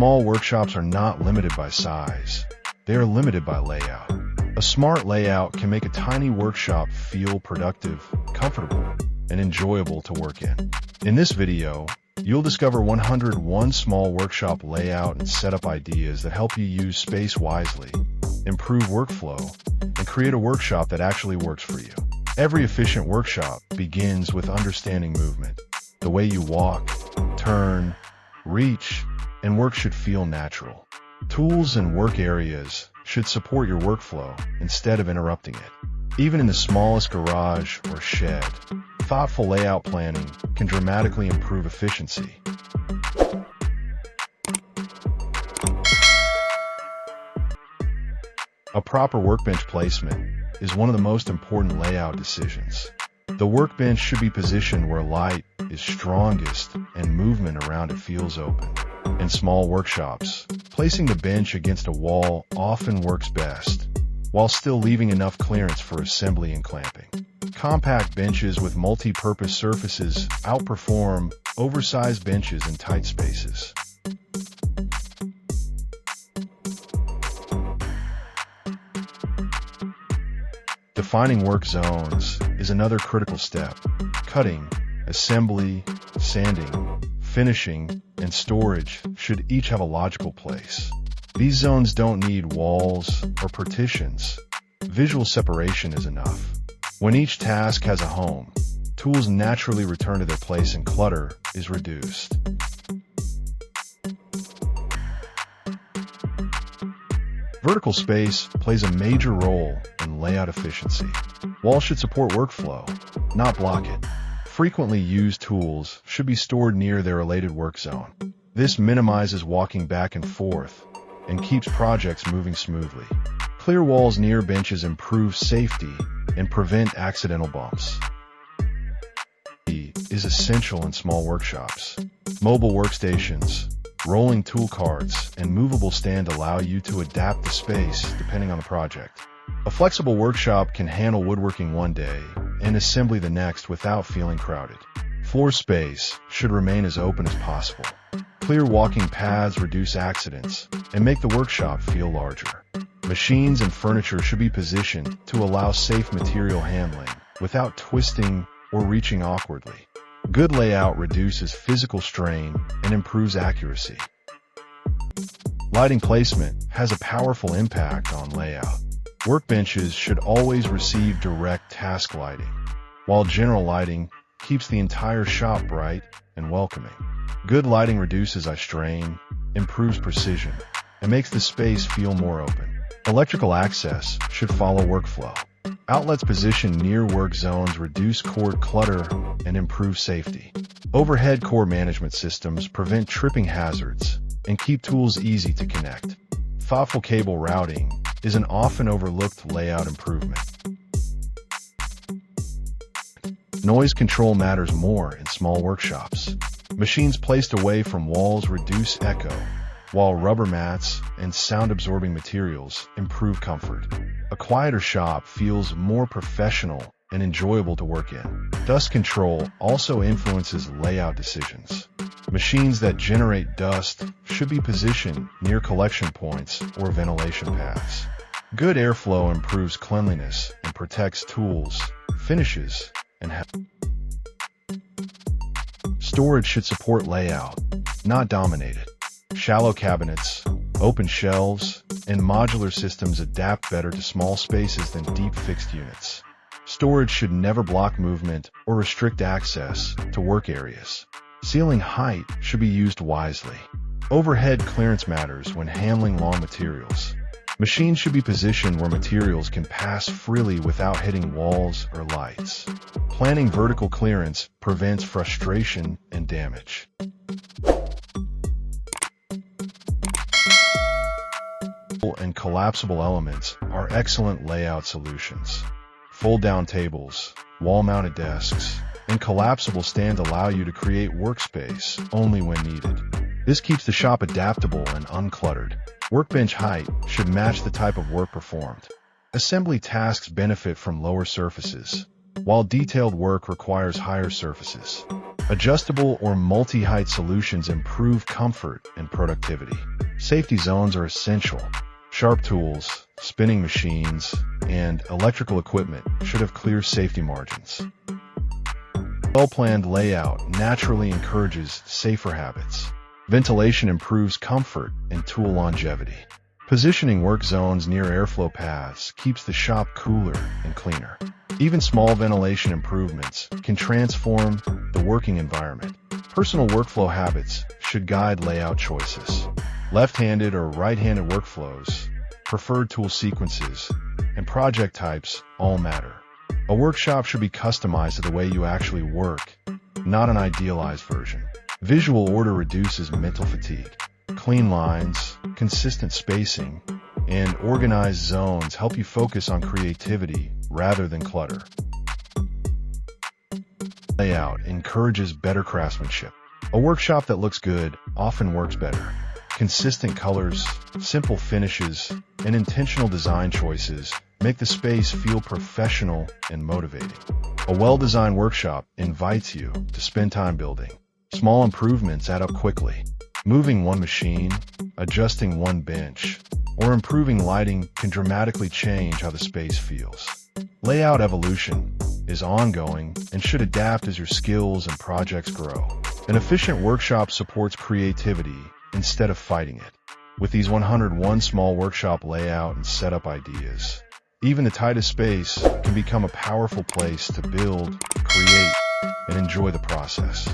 Small workshops are not limited by size. They are limited by layout. A smart layout can make a tiny workshop feel productive, comfortable, and enjoyable to work in. In this video, you'll discover 101 small workshop layout and setup ideas that help you use space wisely, improve workflow, and create a workshop that actually works for you. Every efficient workshop begins with understanding movement. The way you walk, turn, reach, and work should feel natural. Tools and work areas should support your workflow instead of interrupting it. Even in the smallest garage or shed, thoughtful layout planning can dramatically improve efficiency. A proper workbench placement is one of the most important layout decisions. The workbench should be positioned where light is strongest and movement around it feels open. In small workshops, placing the bench against a wall often works best, while still leaving enough clearance for assembly and clamping. Compact benches with multi-purpose surfaces outperform oversized benches in tight spaces. Defining work zones is another critical step. Cutting, assembly, sanding, finishing, and storage should each have a logical place. These zones don't need walls or partitions. Visual separation is enough. When each task has a home, tools naturally return to their place and clutter is reduced. Vertical space plays a major role in layout efficiency. Walls should support workflow, not block it. Frequently used tools should be stored near their related work zone. This minimizes walking back and forth and keeps projects moving smoothly. Clear walls near benches improve safety and prevent accidental bumps. Is essential in small workshops. Mobile workstations, rolling tool carts, and movable stand allow you to adapt the space depending on the project. A flexible workshop can handle woodworking one day and assembly the next without feeling crowded. Floor space should remain as open as possible. Clear walking paths reduce accidents and make the workshop feel larger. Machines and furniture should be positioned to allow safe material handling without twisting or reaching awkwardly. Good layout reduces physical strain and improves accuracy. Lighting placement has a powerful impact on layout. Workbenches should always receive direct task lighting, while general lighting keeps the entire shop bright and welcoming. Good lighting reduces eye strain, improves precision, and makes the space feel more open. Electrical access should follow workflow. Outlets positioned near work zones reduce cord clutter and improve safety. Overhead core management systems prevent tripping hazards and keep tools easy to connect. Thoughtful cable routing is an often overlooked layout improvement. Noise control matters more in small workshops. Machines placed away from walls reduce echo, while rubber mats and sound-absorbing materials improve comfort. A quieter shop feels more professional and enjoyable to work in. Dust control also influences layout decisions. Machines that generate dust should be positioned near collection points or ventilation paths. Good airflow improves cleanliness and protects tools, finishes, and storage should support layout, not dominate it. Shallow cabinets, open shelves, and modular systems adapt better to small spaces than deep fixed units. Storage should never block movement or restrict access to work areas. Ceiling height should be used wisely. Overhead clearance matters when handling long materials. Machines should be positioned where materials can pass freely without hitting walls or lights. Planning vertical clearance prevents frustration and damage. And collapsible elements are excellent layout solutions. Fold-down tables, wall-mounted desks, and collapsible stands allow you to create workspace only when needed. This keeps the shop adaptable and uncluttered. Workbench height should match the type of work performed. Assembly tasks benefit from lower surfaces, while detailed work requires higher surfaces. Adjustable or multi-height solutions improve comfort and productivity. Safety zones are essential. Sharp tools, spinning machines, and electrical equipment should have clear safety margins. Well-planned layout naturally encourages safer habits. Ventilation improves comfort and tool longevity. Positioning work zones near airflow paths keeps the shop cooler and cleaner. Even small ventilation improvements can transform the working environment. Personal workflow habits should guide layout choices. Left-handed or right-handed workflows, preferred tool sequences, and project types all matter. A workshop should be customized to the way you actually work, not an idealized version. Visual order reduces mental fatigue. Clean lines, consistent spacing, and organized zones help you focus on creativity rather than clutter. Layout encourages better craftsmanship. A workshop that looks good often works better. Consistent colors, simple finishes, and intentional design choices make the space feel professional and motivating. A well-designed workshop invites you to spend time building. Small improvements add up quickly. Moving one machine, adjusting one bench, or improving lighting can dramatically change how the space feels. Layout evolution is ongoing and should adapt as your skills and projects grow. An efficient workshop supports creativity instead of fighting it. With these 101 small workshop layout and setup ideas, even the tightest space can become a powerful place to build, create, and enjoy the process.